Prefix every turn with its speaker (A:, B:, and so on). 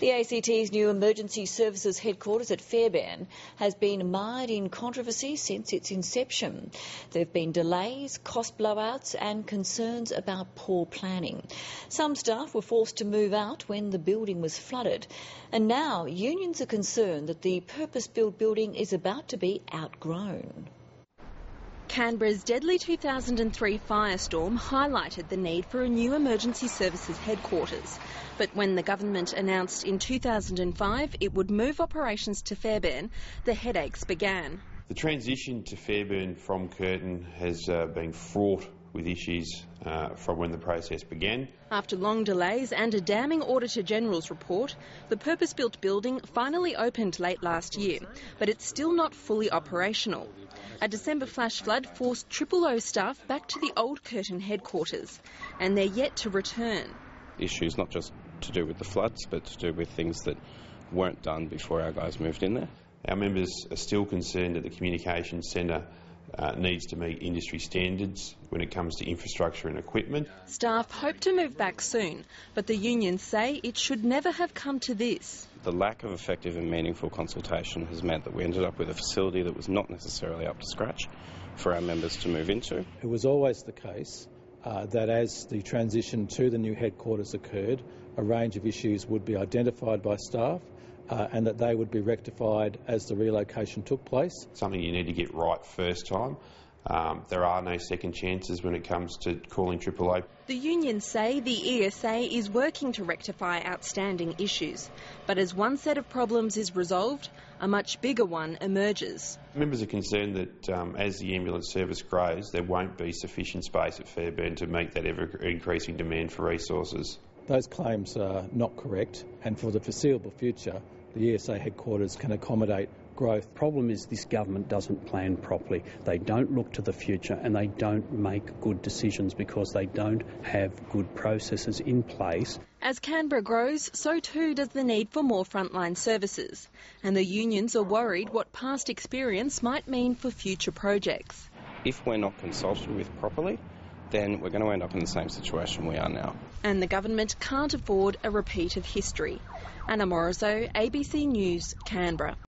A: The ACT's new emergency services headquarters at Fairbairn has been mired in controversy since its inception. There have been delays, cost blowouts and concerns about poor planning. Some staff were forced to move out when the building was flooded, and now unions are concerned that the purpose-built building is about to be outgrown.
B: Canberra's deadly 2003 firestorm highlighted the need for a new emergency services headquarters. But when the government announced in 2005 it would move operations to Fairbairn, the headaches began.
C: The transition to Fairbairn from Curtin has been fraught with issues from when the process began.
B: After long delays and a damning Auditor-General's report, the purpose-built building finally opened late last year, but it's still not fully operational. A December flash flood forced O staff back to the old Curtin headquarters, and they're yet to return.
D: Issues not just to do with the floods, but to do with things that weren't done before our guys moved in there.
C: Our members are still concerned that the Communications Centre needs to meet industry standards when it comes to infrastructure and equipment.
B: Staff hope to move back soon, but the unions say it should never have come to this.
D: The lack of effective and meaningful consultation has meant that we ended up with a facility that was not necessarily up to scratch for our members to move into.
E: It was always the case that as the transition to the new headquarters occurred, a range of issues would be identified by staff and that they would be rectified as the relocation took place.
C: Something you need to get right first time. There are no second chances when it comes to calling AAA.
B: The unions say the ESA is working to rectify outstanding issues, but as one set of problems is resolved, a much bigger one emerges.
C: Members are concerned that as the ambulance service grows, there won't be sufficient space at Fairbairn to meet that ever-increasing demand for resources.
E: Those claims are not correct, and for the foreseeable future, the ESA headquarters can accommodate growth.
F: The problem is this government doesn't plan properly. They don't look to the future and they don't make good decisions because they don't have good processes in place.
B: As Canberra grows, so too does the need for more frontline services. And the unions are worried what past experience might mean for future projects.
D: If we're not consulted with properly, then we're going to end up in the same situation we are now.
B: And the government can't afford a repeat of history. Anna Morriso, ABC News, Canberra.